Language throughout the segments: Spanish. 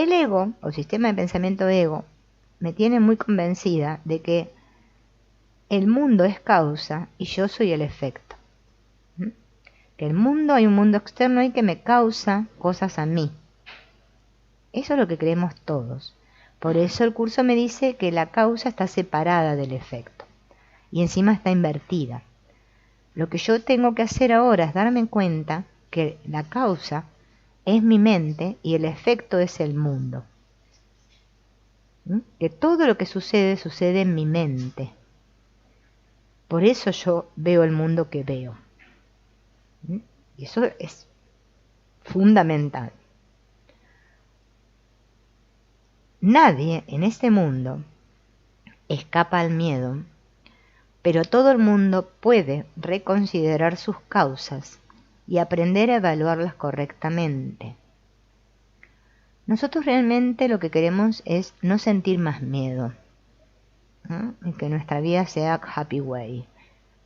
el ego, o sistema de pensamiento ego, me tiene muy convencida de que el mundo es causa y yo soy el efecto. Que el mundo, hay un mundo externo ahí que me causa cosas a mí. Eso es lo que creemos todos. Por eso el curso me dice que la causa está separada del efecto y encima está invertida. Lo que yo tengo que hacer ahora es darme cuenta que la causa es mi mente y el efecto es el mundo. Que todo lo que sucede sucede en mi mente. Por eso yo veo el mundo que veo. Y eso es fundamental. Nadie en este mundo escapa al miedo, pero todo el mundo puede reconsiderar sus causas y aprender a evaluarlas correctamente. Nosotros realmente lo que queremos es no sentir más miedo, ¿no? Y que nuestra vida sea happy way.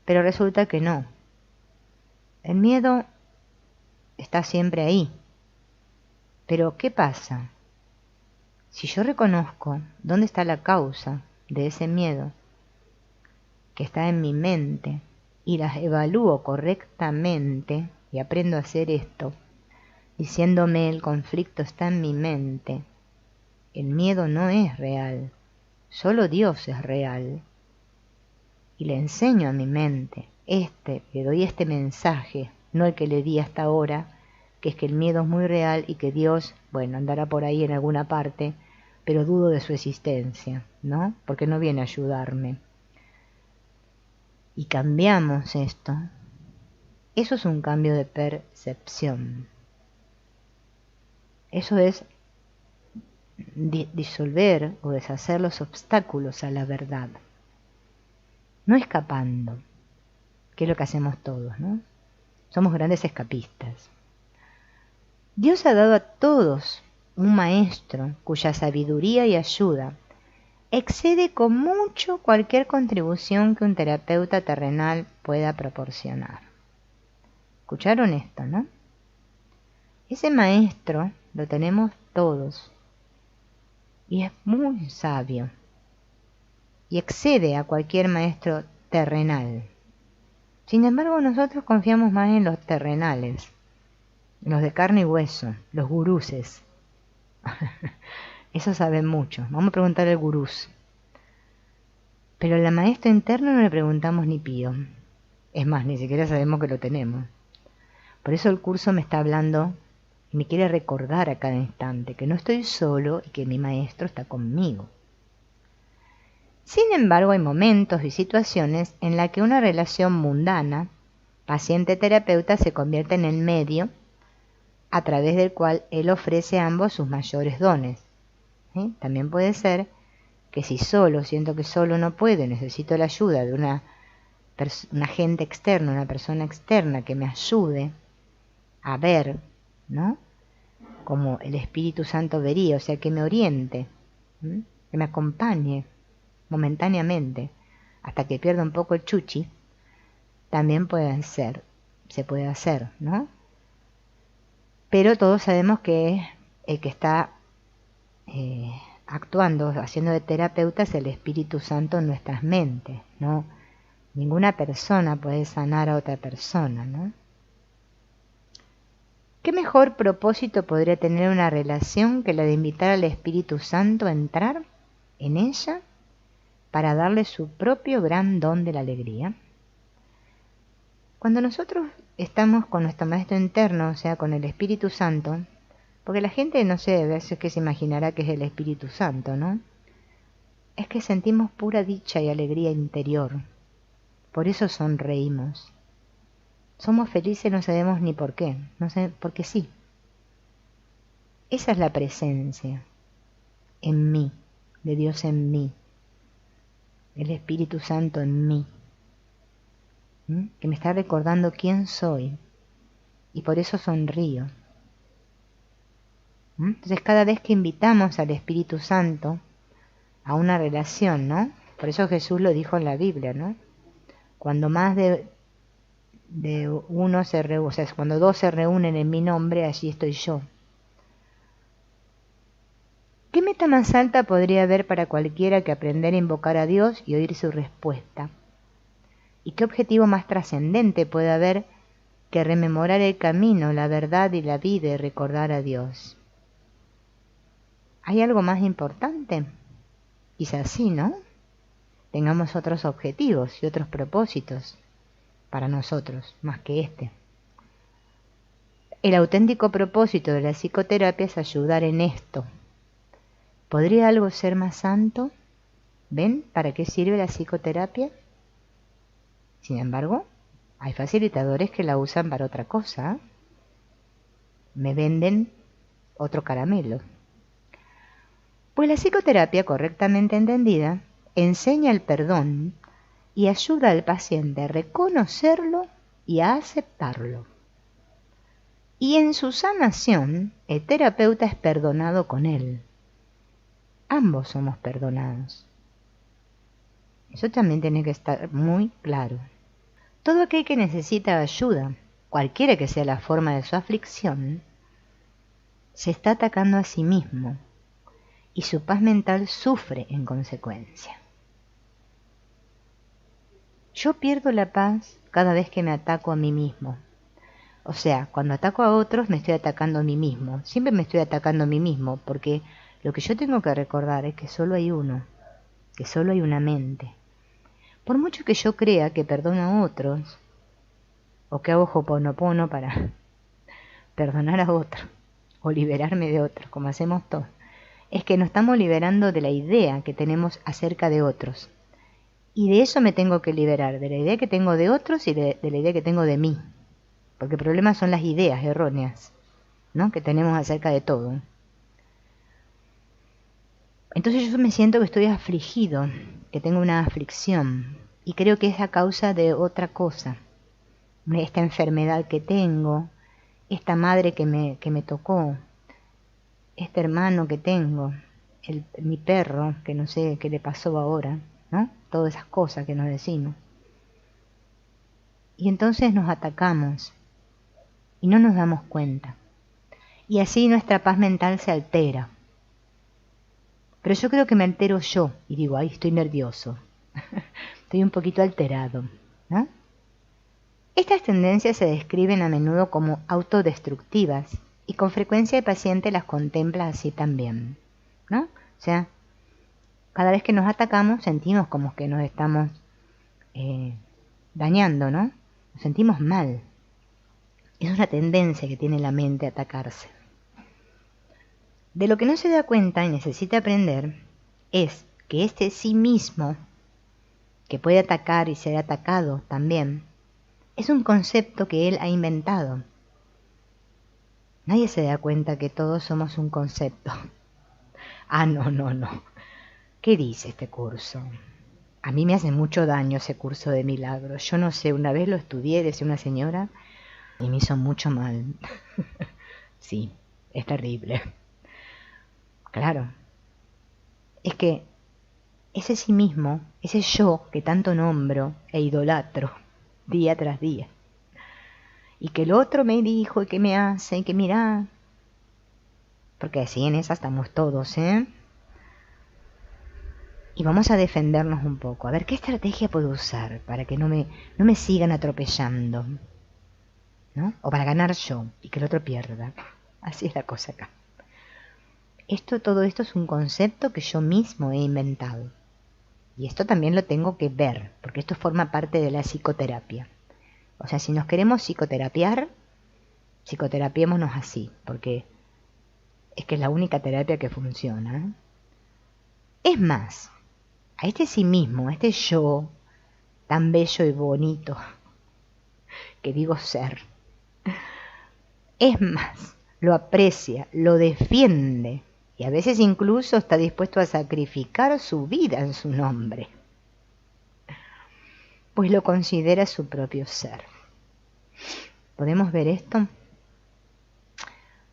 Pero resulta que no. El miedo está siempre ahí. Pero ¿qué pasa? Si yo reconozco dónde está la causa de ese miedo, que está en mi mente, y las evalúo correctamente, y aprendo a hacer esto, diciéndome el conflicto está en mi mente, el miedo no es real, solo Dios es real, y le enseño a mi mente, le doy este mensaje, no el que le di hasta ahora, que es que el miedo es muy real y que Dios, bueno, andará por ahí en alguna parte, pero dudo de su existencia, ¿no? Porque no viene a ayudarme. Y cambiamos esto. Eso es un cambio de percepción. Eso es disolver o deshacer los obstáculos a la verdad. No escapando, que es lo que hacemos todos, ¿no? Somos grandes escapistas. Dios ha dado a todos un maestro cuya sabiduría y ayuda excede con mucho cualquier contribución que un terapeuta terrenal pueda proporcionar. ¿Escucharon esto, no? Ese maestro lo tenemos todos y es muy sabio y excede a cualquier maestro terrenal. Sin embargo, nosotros confiamos más en los terrenales, los de carne y hueso, los guruses. Eso saben mucho. Vamos a preguntarle al gurús. Pero al maestro interno no le preguntamos ni pío. Es más, ni siquiera sabemos que lo tenemos. Por eso el curso me está hablando y me quiere recordar a cada instante que no estoy solo y que mi maestro está conmigo. Sin embargo, hay momentos y situaciones en las que una relación mundana, paciente-terapeuta, se convierte en el medio a través del cual él ofrece a ambos sus mayores dones. También puede ser que si solo siento que solo no puedo, necesito la ayuda de un agente externo, una persona externa que me ayude a ver, ¿no? Como el Espíritu Santo vería, o sea, que me oriente, que me acompañe momentáneamente hasta que pierda un poco el chuchi, también se puede hacer, ¿no? Pero todos sabemos que el que está actuando, haciendo de terapeuta es el Espíritu Santo en nuestras mentes, ¿no? Ninguna persona puede sanar a otra persona, ¿no? ¿Qué mejor propósito podría tener una relación que la de invitar al Espíritu Santo a entrar en ella para darle su propio gran don de la alegría? Cuando nosotros estamos con nuestro maestro interno, o sea, con el Espíritu Santo, porque la gente, no sé, a veces que se imaginará que es el Espíritu Santo, ¿no? Es que sentimos pura dicha y alegría interior. Por eso sonreímos. Somos felices, no sabemos ni por qué, no sé, porque sí. Esa es la presencia en mí, de Dios en mí, el Espíritu Santo en mí, que me está recordando quién soy y por eso sonrío. Entonces cada vez que invitamos al Espíritu Santo a una relación, ¿no? Por eso Jesús lo dijo en la Biblia, ¿no? Cuando más de uno se reúne, o sea, cuando dos se reúnen en mi nombre, allí estoy yo. vista más alta podría haber para cualquiera que aprender a invocar a Dios y oír su respuesta. ¿Y qué objetivo más trascendente puede haber que rememorar el camino, la verdad y la vida y recordar a Dios? ¿Hay algo más importante? Quizás sí, ¿no? Tengamos otros objetivos y otros propósitos para nosotros, más que este. El auténtico propósito de la psicoterapia es ayudar en esto. ¿Podría algo ser más santo? ¿Ven para qué sirve la psicoterapia? Sin embargo, hay facilitadores que la usan para otra cosa. Me venden otro caramelo. Pues la psicoterapia, correctamente entendida, enseña el perdón y ayuda al paciente a reconocerlo y a aceptarlo. Y en su sanación, el terapeuta es perdonado con él. Ambos somos perdonados. Eso también tiene que estar muy claro. Todo aquel que necesita ayuda, cualquiera que sea la forma de su aflicción, se está atacando a sí mismo y su paz mental sufre en consecuencia. Yo pierdo la paz cada vez que me ataco a mí mismo. O sea, cuando ataco a otros me estoy atacando a mí mismo. Siempre me estoy atacando a mí mismo porque lo que yo tengo que recordar es que solo hay uno, que solo hay una mente. Por mucho que yo crea que perdono a otros, o que hago ho'oponopono para perdonar a otro, o liberarme de otros, como hacemos todos, es que nos estamos liberando de la idea que tenemos acerca de otros. Y de eso me tengo que liberar, de la idea que tengo de otros y de la idea que tengo de mí. Porque el problema son las ideas erróneas, ¿no?, que tenemos acerca de todo. Entonces yo me siento que estoy afligido, que tengo una aflicción, y creo que es a causa de otra cosa. Esta enfermedad que tengo, esta madre que me tocó, este hermano que tengo, mi perro, que no sé qué le pasó ahora, ¿no? Todas esas cosas que nos decimos. Y entonces nos atacamos y no nos damos cuenta. Y así nuestra paz mental se altera. Pero yo creo que me altero yo y digo, ay, estoy nervioso. Estoy un poquito alterado, ¿no? Estas tendencias se describen a menudo como autodestructivas y con frecuencia el paciente las contempla así también, ¿no? O sea, cada vez que nos atacamos sentimos como que nos estamos dañando, ¿no? Nos sentimos mal. Es una tendencia que tiene la mente a atacarse. De lo que no se da cuenta y necesita aprender es que este sí mismo, que puede atacar y ser atacado también, es un concepto que él ha inventado. Nadie se da cuenta que todos somos un concepto. Ah, no. ¿Qué dice este curso? A mí me hace mucho daño ese curso de milagros. Yo no sé, una vez lo estudié, decía una señora, y me hizo mucho mal. Sí, es terrible. Claro. Es que ese sí mismo, ese yo que tanto nombro e idolatro día tras día, y que el otro me dijo y que me hace y que mirá, porque así en esa estamos todos, ¿eh? Y vamos a defendernos un poco, a ver qué estrategia puedo usar para que no me sigan atropellando, ¿no? O para ganar yo y que el otro pierda. Así es la cosa acá. Todo esto es un concepto que yo mismo he inventado. Y esto también lo tengo que ver, porque esto forma parte de la psicoterapia. O sea, si nos queremos psicoterapiar, psicoterapiémonos así, porque es que es la única terapia que funciona, ¿eh? Es más, a este sí mismo, a este yo tan bello y bonito que digo ser, es más, lo aprecia, lo defiende y a veces incluso está dispuesto a sacrificar su vida en su nombre, pues lo considera su propio ser. ¿Podemos ver esto?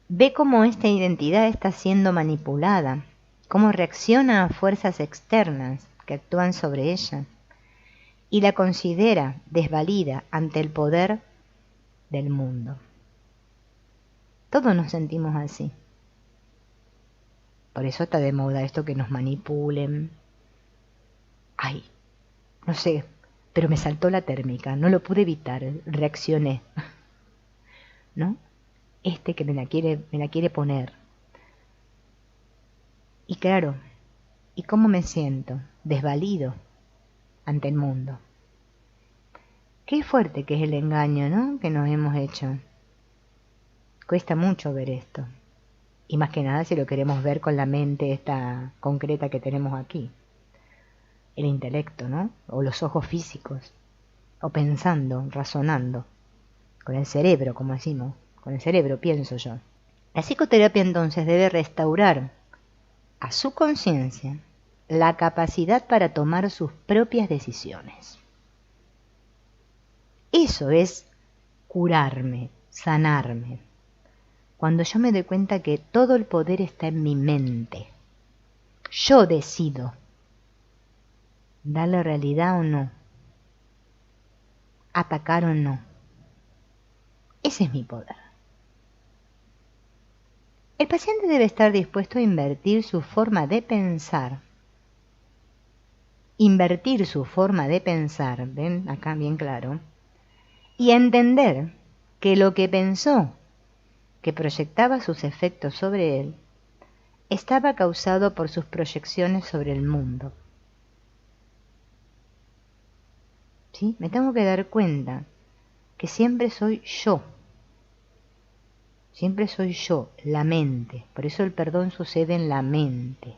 Ve cómo esta identidad está siendo manipulada, cómo reacciona a fuerzas externas que actúan sobre ella y la considera desvalida ante el poder del mundo. Todos nos sentimos así. Por eso está de moda esto que nos manipulen. Ay, no sé, pero me saltó la térmica, no lo pude evitar, reaccioné. ¿No? Este que me la quiere poner. Y claro, ¿y cómo me siento? Desvalido ante el mundo. Qué fuerte que es el engaño, ¿no? Que nos hemos hecho. Cuesta mucho ver esto. Y más que nada si lo queremos ver con la mente esta concreta que tenemos aquí. El intelecto, ¿no? O los ojos físicos. O pensando, razonando. Con el cerebro, como decimos. Con el cerebro pienso yo. La psicoterapia entonces debe restaurar a su conciencia la capacidad para tomar sus propias decisiones. Eso es curarme, sanarme. Cuando yo me doy cuenta que todo el poder está en mi mente. Yo decido darle realidad o no, atacar o no. Ese es mi poder. El paciente debe estar dispuesto a invertir su forma de pensar. Invertir su forma de pensar, ven acá bien claro, y a entender que lo que pensó, que proyectaba sus efectos sobre él, estaba causado por sus proyecciones sobre el mundo. ¿Sí? Me tengo que dar cuenta que siempre soy yo. Siempre soy yo, la mente. Por eso el perdón sucede en la mente.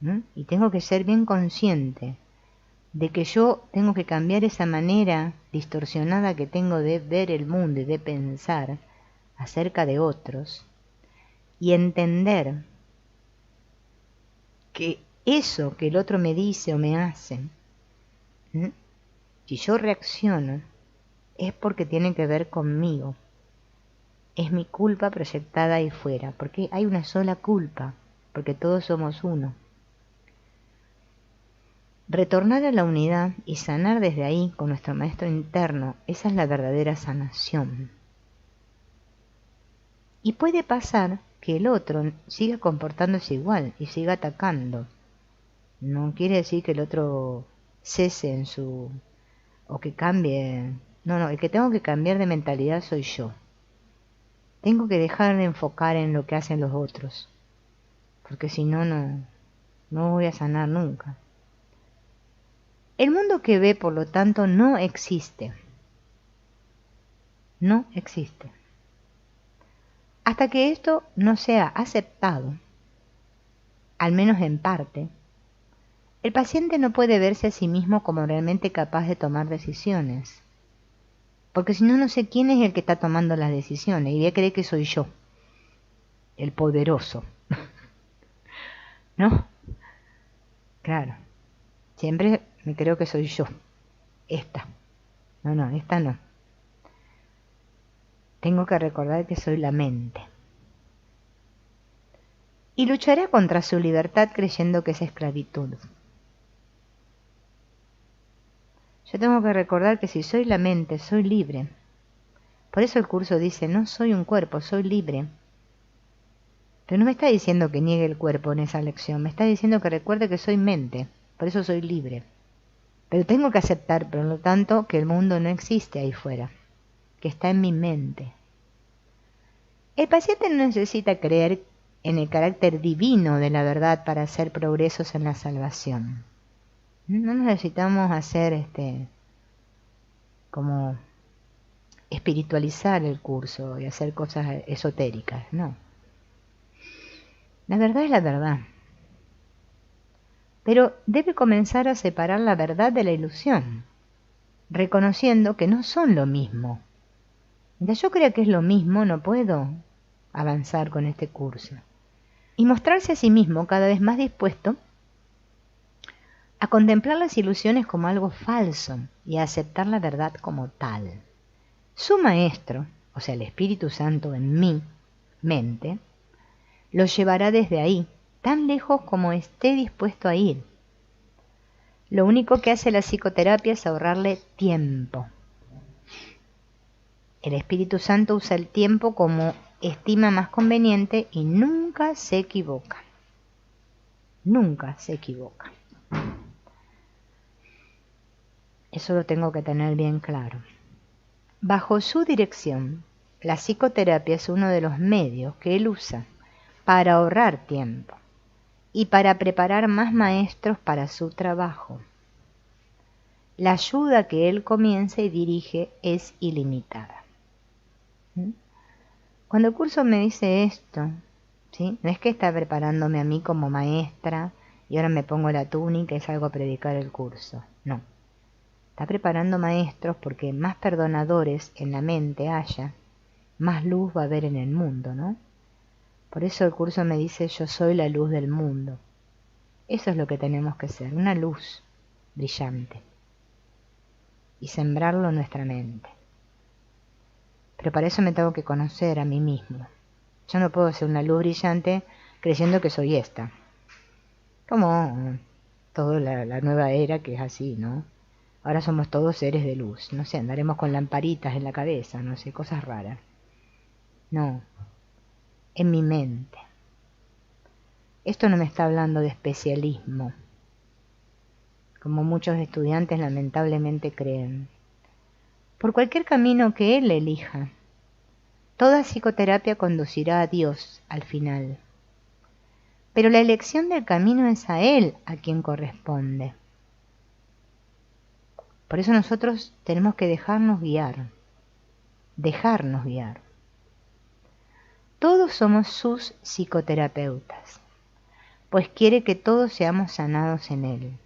¿Mm? Y tengo que ser bien consciente de que yo tengo que cambiar esa manera distorsionada que tengo de ver el mundo y de pensar acerca de otros y entender que eso que el otro me dice o me hace, si yo reacciono, es porque tiene que ver conmigo. Es mi culpa proyectada ahí fuera, porque hay una sola culpa, porque todos somos uno. Retornar a la unidad y sanar desde ahí con nuestro maestro interno, esa es la verdadera sanación. Y puede pasar que el otro siga comportándose igual y siga atacando. No quiere decir que el otro cese en su... o que cambie. No, el que tengo que cambiar de mentalidad soy yo. Tengo que dejar de enfocar en lo que hacen los otros, porque si no, no voy a sanar nunca. El mundo que ve, por lo tanto, no existe. No existe. Hasta que esto no sea aceptado, al menos en parte, el paciente no puede verse a sí mismo como realmente capaz de tomar decisiones. Porque si no, no sé quién es el que está tomando las decisiones. Y voy a creer que soy yo, el poderoso. ¿No? Claro. Siempre me creo que soy yo. Esta. No, esta no. Tengo que recordar que soy la mente. Y luchará contra su libertad creyendo que es esclavitud. Yo tengo que recordar que si soy la mente, soy libre. Por eso el curso dice, no soy un cuerpo, soy libre. Pero no me está diciendo que niegue el cuerpo en esa lección, me está diciendo que recuerde que soy mente, por eso soy libre. Pero tengo que aceptar, por lo tanto, que el mundo no existe ahí fuera, que está en mi mente. El paciente no necesita creer en el carácter divino de la verdad para hacer progresos en la salvación. No necesitamos hacer como espiritualizar el curso y hacer cosas esotéricas, no. La verdad es la verdad. Pero debe comenzar a separar la verdad de la ilusión, reconociendo que no son lo mismo. Mientras yo crea que es lo mismo, no puedo avanzar con este curso. Y mostrarse a sí mismo cada vez más dispuesto a contemplar las ilusiones como algo falso y a aceptar la verdad como tal. Su maestro, o sea el Espíritu Santo en mi mente, lo llevará desde ahí, tan lejos como esté dispuesto a ir. Lo único que hace la psicoterapia es ahorrarle tiempo. El Espíritu Santo usa el tiempo como estima más conveniente y nunca se equivoca. Nunca se equivoca. Eso lo tengo que tener bien claro. Bajo su dirección, la psicoterapia es uno de los medios que él usa para ahorrar tiempo y para preparar más maestros para su trabajo. La ayuda que él comienza y dirige es ilimitada. Cuando el curso me dice esto, ¿sí? No es que está preparándome a mí como maestra y ahora me pongo la túnica y salgo a predicar el curso. No. Está preparando maestros porque más perdonadores en la mente haya, más luz va a haber en el mundo, ¿no? Por eso el curso me dice: yo soy la luz del mundo. Eso es lo que tenemos que ser, una luz brillante. Y sembrarlo en nuestra mente. Pero para eso me tengo que conocer a mí mismo. Yo no puedo ser una luz brillante creyendo que soy esta. Como toda la nueva era que es así, ¿no? Ahora somos todos seres de luz. No sé, andaremos con lamparitas en la cabeza, no sé, cosas raras. No, en mi mente. Esto no me está hablando de especialismo, como muchos estudiantes lamentablemente creen. Por cualquier camino que él elija, toda psicoterapia conducirá a Dios al final. Pero la elección del camino es a él a quien corresponde. Por eso nosotros tenemos que dejarnos guiar. Dejarnos guiar. Todos somos sus psicoterapeutas, pues quiere que todos seamos sanados en él.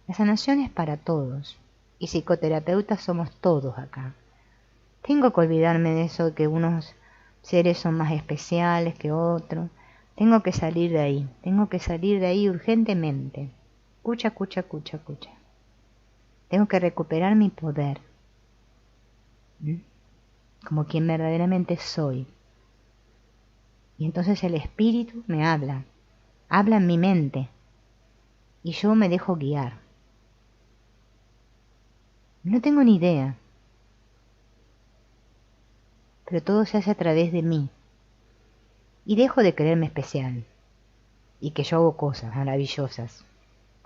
La sanación es para todos, y psicoterapeutas somos todos acá. Tengo que olvidarme de eso, que unos seres son más especiales que otros. Tengo que salir de ahí urgentemente. Cucha. Tengo que recuperar mi poder, como quien verdaderamente soy. Y entonces el espíritu me habla en mi mente, y yo me dejo guiar. No tengo ni idea, pero todo se hace a través de mí. Y dejo de creerme especial, y que yo hago cosas maravillosas,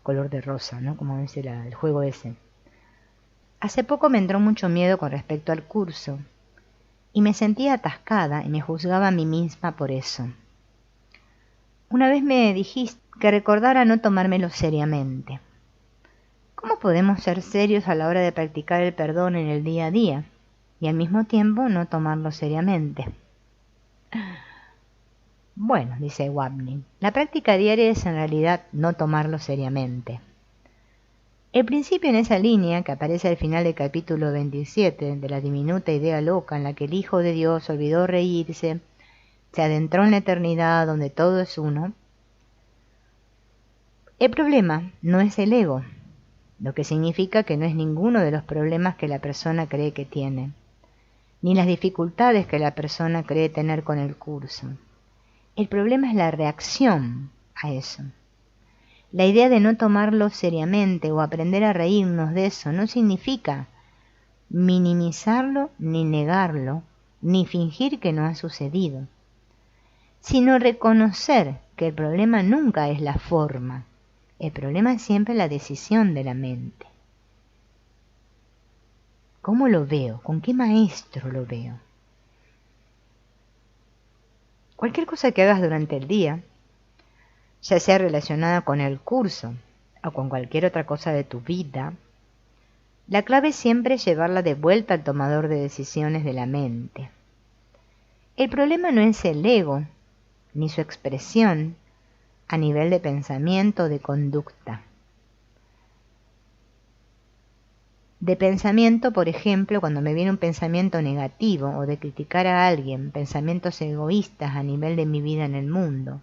color de rosa, ¿no? Como dice el juego ese. Hace poco me entró mucho miedo con respecto al curso, y me sentía atascada y me juzgaba a mí misma por eso. Una vez me dijiste que recordara no tomármelo seriamente. ¿Cómo podemos ser serios a la hora de practicar el perdón en el día a día y al mismo tiempo no tomarlo seriamente? Bueno, dice Wapnin, la práctica diaria es en realidad no tomarlo seriamente. El principio en esa línea, que aparece al final del capítulo 27 de la diminuta idea loca en la que el Hijo de Dios olvidó reírse, se adentró en la eternidad donde todo es uno. El problema no es el ego, lo que significa que no es ninguno de los problemas que la persona cree que tiene, ni las dificultades que la persona cree tener con el curso. El problema es la reacción a eso. La idea de no tomarlo seriamente o aprender a reírnos de eso no significa minimizarlo, ni negarlo, ni fingir que no ha sucedido, sino reconocer que el problema nunca es la forma, el problema es siempre la decisión de la mente. ¿Cómo lo veo? ¿Con qué maestro lo veo? Cualquier cosa que hagas durante el día, ya sea relacionada con el curso o con cualquier otra cosa de tu vida, la clave siempre es llevarla de vuelta al tomador de decisiones de la mente. El problema no es el ego, ni su expresión a nivel de pensamiento o de conducta. De pensamiento, por ejemplo, cuando me viene un pensamiento negativo o de criticar a alguien, pensamientos egoístas a nivel de mi vida en el mundo.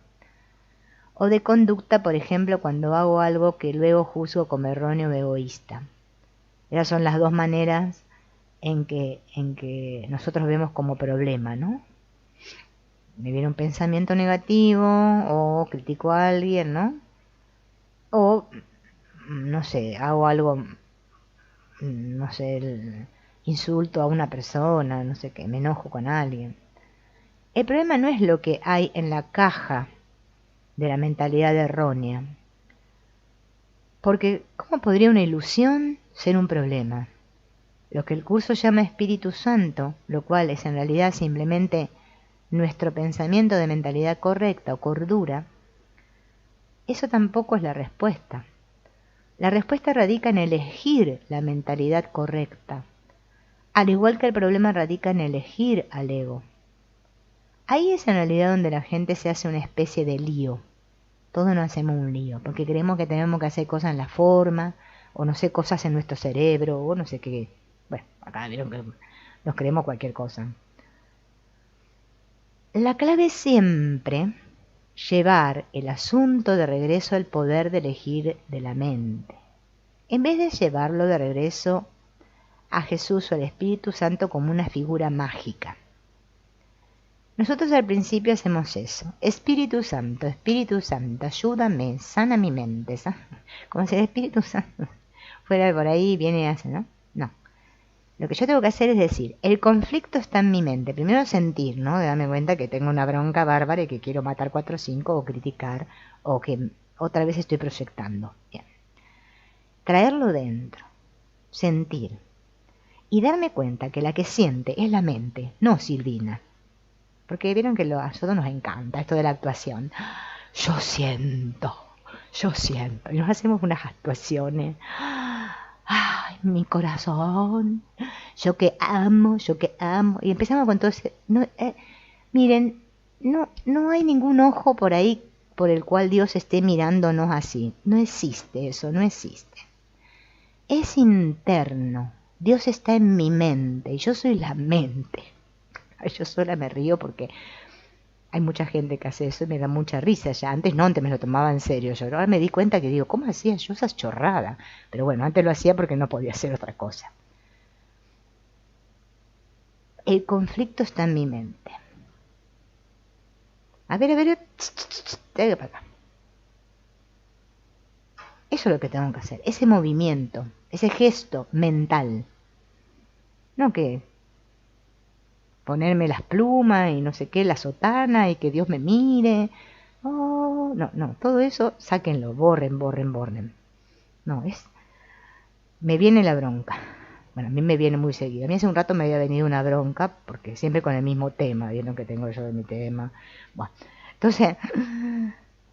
O de conducta, por ejemplo, cuando hago algo que luego juzgo como erróneo o egoísta. Esas son las dos maneras en que nosotros vemos como problema, ¿no? Me viene un pensamiento negativo o critico a alguien, ¿no? O, no sé, hago algo, no sé, insulto a una persona, no sé qué, me enojo con alguien. El problema no es lo que hay en la caja de la mentalidad errónea. Porque, ¿cómo podría una ilusión ser un problema? Lo que el curso llama Espíritu Santo, lo cual es en realidad simplemente nuestro pensamiento de mentalidad correcta o cordura, eso tampoco es la respuesta. La respuesta radica en elegir la mentalidad correcta, al igual que el problema radica en elegir al ego. Ahí es en realidad donde la gente se hace una especie de lío. Todos nos hacemos un lío, porque creemos que tenemos que hacer cosas en la forma, o no sé, cosas en nuestro cerebro, o no sé qué. Bueno, acá vieron que nos creemos cualquier cosa. La clave es siempre llevar el asunto de regreso al poder de elegir de la mente, en vez de llevarlo de regreso a Jesús o al Espíritu Santo como una figura mágica. Nosotros al principio hacemos eso. Espíritu Santo, ayúdame, sana mi mente. Como si el Espíritu Santo fuera de por ahí y viene y hace, ¿no? No. Lo que yo tengo que hacer es decir, el conflicto está en mi mente. Primero sentir, ¿no? De darme cuenta que tengo una bronca bárbara y que quiero matar 4 o 5 o criticar o que otra vez estoy proyectando. Bien. Traerlo dentro. Sentir. Y darme cuenta que la que siente es la mente, no Silvina. Porque vieron que a nosotros nos encanta esto de la actuación. Yo siento. Y nos hacemos unas actuaciones. Ay, mi corazón. Yo que amo. Y empezamos con todo ese... miren, no hay ningún ojo por ahí por el cual Dios esté mirándonos así. No existe eso, no existe. Es interno. Dios está en mi mente y yo soy la mente. Yo sola me río porque hay mucha gente que hace eso y me da mucha risa ya. Antes me lo tomaba en serio. Yo ahora me di cuenta que digo, ¿cómo hacía yo esas chorradas? Pero bueno, antes lo hacía porque no podía hacer otra cosa. El conflicto está en mi mente. A ver, para acá. Eso es lo que tengo que hacer. Ese movimiento, ese gesto mental. No que ponerme las plumas y no sé qué, la sotana y que Dios me mire. Oh, no, todo eso sáquenlo, borren. No, me viene la bronca. Bueno, a mí me viene muy seguido. A mí hace un rato me había venido una bronca, porque siempre con el mismo tema, vieron que tengo yo de mi tema. Bueno, entonces,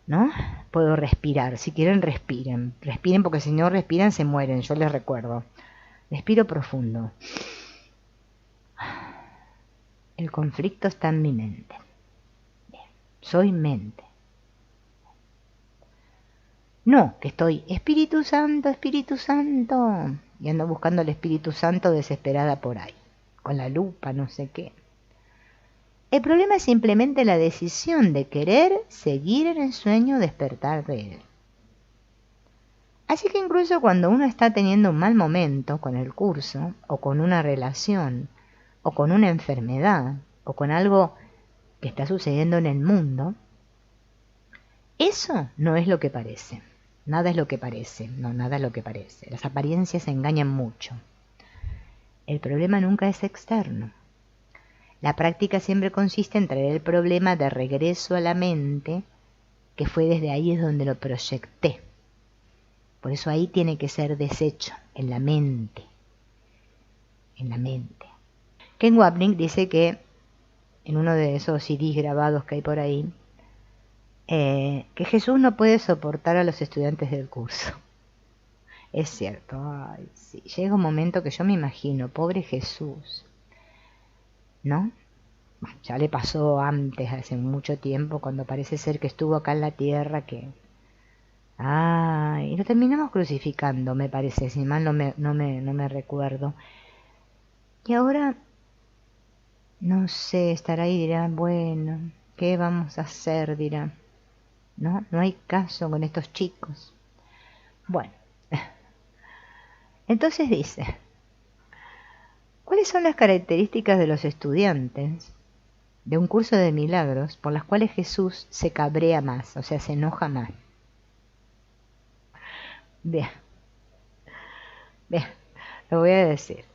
¿no? Puedo respirar. Si quieren, respiren. Respiren porque si no respiran se mueren, yo les recuerdo. Respiro profundo. El conflicto está en mi mente. Bien. Soy mente. No, que estoy Espíritu Santo, y ando buscando al Espíritu Santo desesperada por ahí, con la lupa, no sé qué. El problema es simplemente la decisión de querer seguir en el sueño despertar de él. Así que incluso cuando uno está teniendo un mal momento con el curso, o con una relación, o con una enfermedad, o con algo que está sucediendo en el mundo, eso no es lo que parece. Nada es lo que parece. No, nada es lo que parece. Las apariencias engañan mucho. El problema nunca es externo. La práctica siempre consiste en traer el problema de regreso a la mente, que fue desde ahí es donde lo proyecté. Por eso ahí tiene que ser deshecho, en la mente. En la mente. Ken Wapnick dice que en uno de esos CDs grabados que hay por ahí, que Jesús no puede soportar a los estudiantes del curso. Es cierto, ay, sí. Llega un momento que yo me imagino, pobre Jesús, ¿no? Bueno, ya le pasó antes, hace mucho tiempo, cuando parece ser que estuvo acá en la tierra, que... y lo terminamos crucificando, me parece, si mal no me recuerdo. Y ahora... no sé, estará ahí y dirá, bueno, ¿qué vamos a hacer? Dirá, no hay caso con estos chicos. Bueno, entonces dice, ¿cuáles son las características de los estudiantes de un curso de milagros por las cuales Jesús se cabrea más, o sea, se enoja más? Bien, lo voy a decir.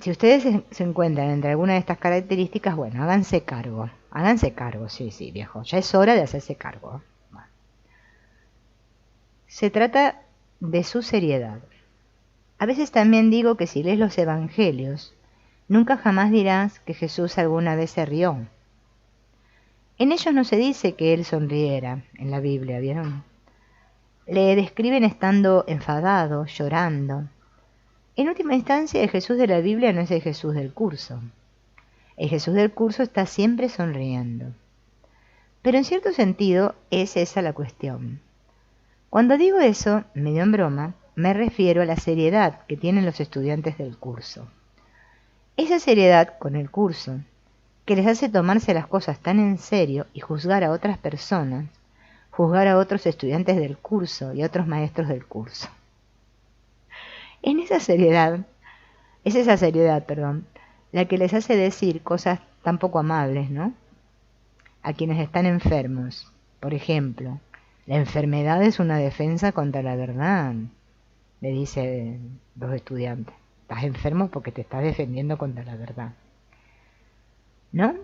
Si ustedes se encuentran entre alguna de estas características, bueno, háganse cargo. Háganse cargo, sí, viejo. Ya es hora de hacerse cargo. Bueno. Se trata de su seriedad. A veces también digo que si lees los evangelios, nunca jamás dirás que Jesús alguna vez se rió. En ellos no se dice que él sonriera, en la Biblia, ¿vieron? Le describen estando enfadado, llorando. En última instancia, el Jesús de la Biblia no es el Jesús del curso. El Jesús del curso está siempre sonriendo. Pero en cierto sentido es esa la cuestión. Cuando digo eso, medio en broma, me refiero a la seriedad que tienen los estudiantes del curso. Esa seriedad con el curso, que les hace tomarse las cosas tan en serio y juzgar a otras personas, juzgar a otros estudiantes del curso y a otros maestros del curso. En esa seriedad, es esa seriedad, la que les hace decir cosas tan poco amables, ¿no? A quienes están enfermos. Por ejemplo, la enfermedad es una defensa contra la verdad, le dice los estudiantes. Estás enfermo porque te estás defendiendo contra la verdad. ¿No?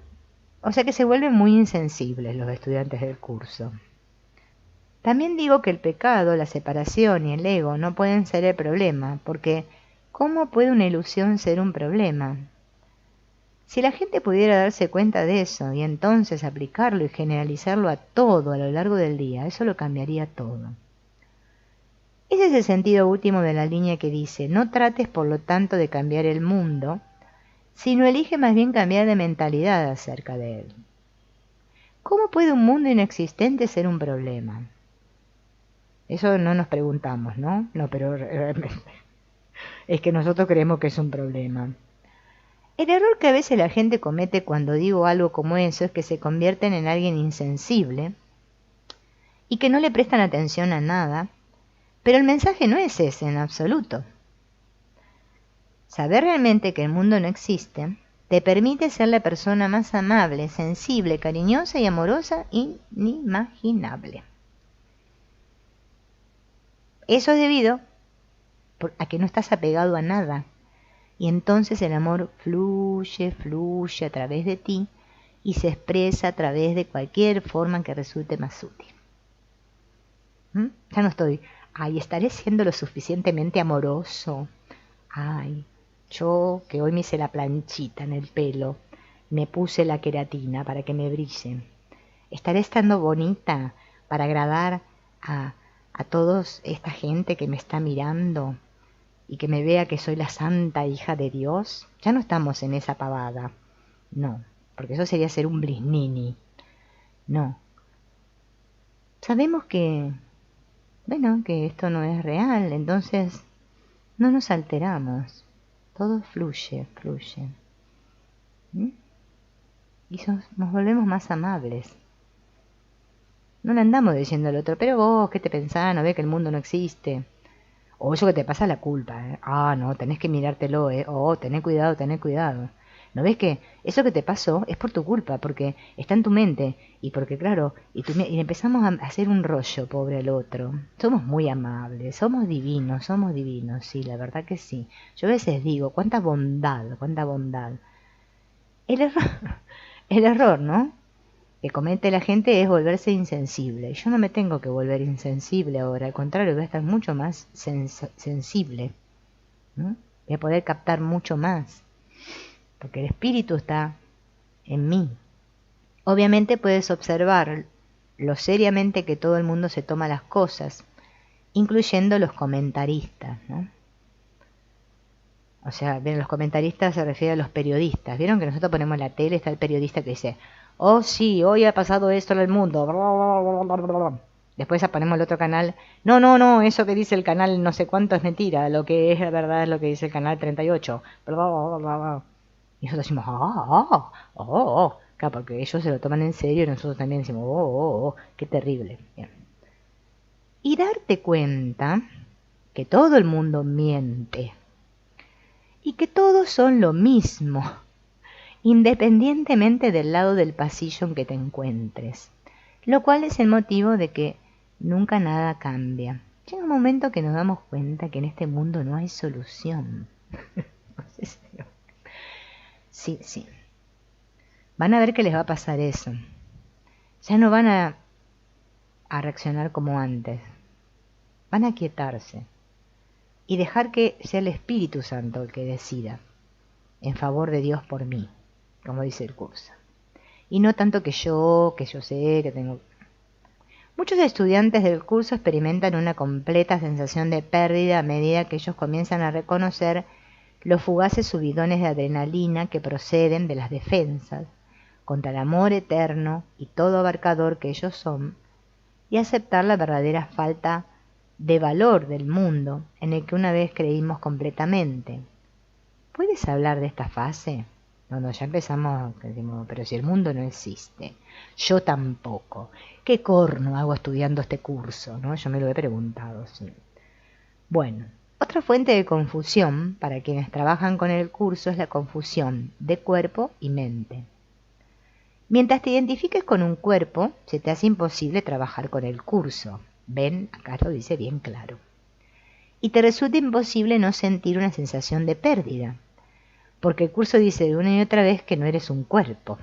O sea que se vuelven muy insensibles los estudiantes del curso. También digo que el pecado, la separación y el ego no pueden ser el problema, porque ¿cómo puede una ilusión ser un problema? Si la gente pudiera darse cuenta de eso y entonces aplicarlo y generalizarlo a todo a lo largo del día, eso lo cambiaría todo. Ese es el sentido último de la línea que dice, no trates por lo tanto de cambiar el mundo, sino elige más bien cambiar de mentalidad acerca de él. ¿Cómo puede un mundo inexistente ser un problema? Eso no nos preguntamos, ¿no? No, pero realmente es que nosotros creemos que es un problema. El error que a veces la gente comete cuando digo algo como eso es que se convierten en alguien insensible y que no le prestan atención a nada, pero el mensaje no es ese en absoluto. Saber realmente que el mundo no existe te permite ser la persona más amable, sensible, cariñosa y amorosa inimaginable. Eso es debido a que no estás apegado a nada. Y entonces el amor fluye a través de ti y se expresa a través de cualquier forma que resulte más útil. Ya no estoy, estaré siendo lo suficientemente amoroso. Yo que hoy me hice la planchita en el pelo, me puse la queratina para que me brille. Estaré estando bonita para agradar a toda esta gente que me está mirando y que me vea que soy la santa hija de Dios. Ya no estamos en esa pavada. No, porque eso sería ser un blisnini. No. Sabemos que esto no es real, entonces no nos alteramos. Todo fluye. Y nos volvemos más amables. No le andamos diciendo al otro, pero vos, ¿qué te pensás? ¿No ves que el mundo no existe? O eso que te pasa la culpa, ¿eh? No, tenés que mirártelo, ¿eh? Tené cuidado. ¿No ves que eso que te pasó es por tu culpa? Porque está en tu mente. Y porque, claro, y empezamos a hacer un rollo, pobre al otro. Somos muy amables, somos divinos, sí, la verdad que sí. Yo a veces digo, cuánta bondad. El error, ¿no?, que comete la gente es volverse insensible. Yo no me tengo que volver insensible ahora, al contrario, voy a estar mucho más sensible. Voy a poder captar mucho más, porque el espíritu está en mí. Obviamente puedes observar lo seriamente que todo el mundo se toma las cosas, incluyendo los comentaristas, ¿no? O sea, bien, los comentaristas se refiere a los periodistas. ¿Vieron que nosotros ponemos la tele, está el periodista que dice, oh sí, hoy ha pasado esto en el mundo? Después ponemos el otro canal. No, eso que dice el canal no sé cuánto es mentira. Lo que es la verdad es lo que dice el canal 38. Y nosotros decimos, claro, porque ellos se lo toman en serio y nosotros también decimos, qué terrible. Bien. Y darte cuenta que todo el mundo miente y que todos son lo mismo, independientemente del lado del pasillo en que te encuentres, lo cual es el motivo de que nunca nada cambia. Llega un momento que nos damos cuenta que en este mundo no hay solución. Sí, sí. Van a ver que les va a pasar eso. Ya no van a reaccionar como antes. Van a quietarse y dejar que sea el Espíritu Santo el que decida en favor de Dios por mí, como dice el curso. Y no tanto que yo sé, que tengo... Muchos estudiantes del curso experimentan una completa sensación de pérdida a medida que ellos comienzan a reconocer los fugaces subidones de adrenalina que proceden de las defensas contra el amor eterno y todo abarcador que ellos son, y aceptar la verdadera falta de valor del mundo en el que una vez creímos completamente. ¿Puedes hablar de esta fase? Cuando ya empezamos, decimos, pero si el mundo no existe, yo tampoco. ¿Qué corno hago estudiando este curso? ¿No? Yo me lo he preguntado, sí. Bueno, otra fuente de confusión para quienes trabajan con el curso es la confusión de cuerpo y mente. Mientras te identifiques con un cuerpo, se te hace imposible trabajar con el curso. ¿Ven? Acá lo dice bien claro. Y te resulta imposible no sentir una sensación de pérdida, porque el curso dice de una y otra vez que no eres un cuerpo.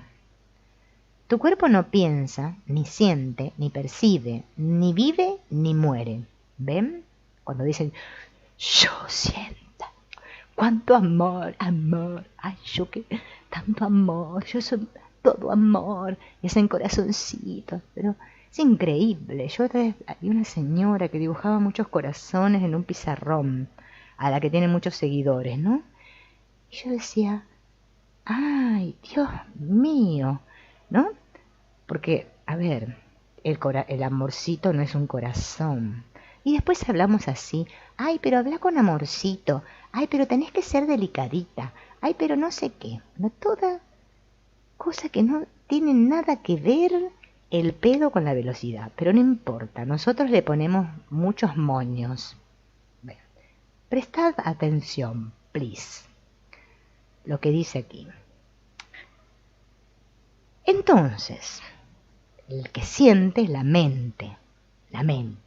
Tu cuerpo no piensa, ni siente, ni percibe, ni vive, ni muere. ¿Ven? Cuando dicen, yo siento, cuánto amor, amor, ay, yo que, tanto amor, yo soy todo amor, y hacen corazoncitos, pero es increíble. Yo otra vez había una señora que dibujaba muchos corazones en un pizarrón, a la que tiene muchos seguidores, ¿no? Y yo decía, ay, Dios mío, ¿no? Porque, a ver, el amorcito no es un corazón. Y después hablamos así, ay, pero habla con amorcito, ay, pero tenés que ser delicadita, ay, pero no sé qué, no toda cosa que no tiene nada que ver el pedo con la velocidad, pero no importa, nosotros le ponemos muchos moños. Bueno, prestad atención, please, lo que dice aquí. Entonces, el que siente es la mente, bien,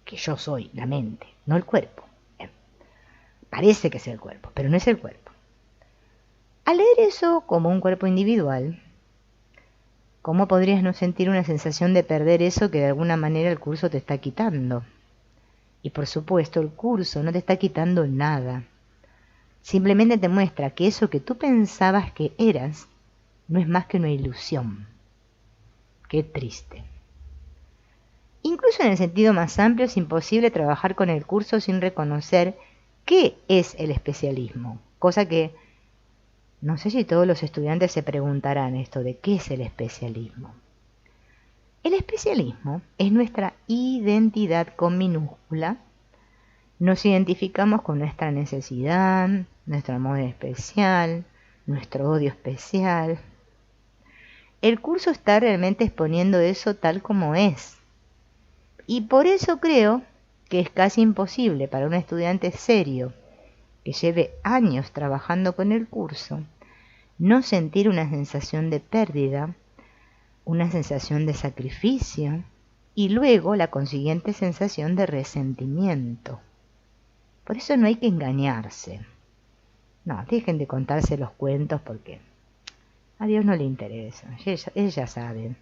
que yo soy la mente, no el cuerpo. Bien. Parece que es el cuerpo, pero no es el cuerpo. Al leer eso como un cuerpo individual, ¿cómo podrías no sentir una sensación de perder eso que de alguna manera el curso te está quitando? Y por supuesto, el curso no te está quitando nada. Simplemente te muestra que eso que tú pensabas que eras no es más que una ilusión. Qué triste. Incluso en el sentido más amplio es imposible trabajar con el curso sin reconocer qué es el especialismo, cosa que no sé si todos los estudiantes se preguntarán esto de qué es el especialismo. El especialismo es nuestra identidad con minúscula. Nos identificamos con nuestra necesidad, nuestro amor especial, nuestro odio especial. El curso está realmente exponiendo eso tal como es. Y por eso creo que es casi imposible para un estudiante serio que lleve años trabajando con el curso no sentir una sensación de pérdida, una sensación de sacrificio y luego la consiguiente sensación de resentimiento. Por eso no hay que engañarse. No, dejen de contarse los cuentos porque a Dios no le interesa. Ellos ya saben.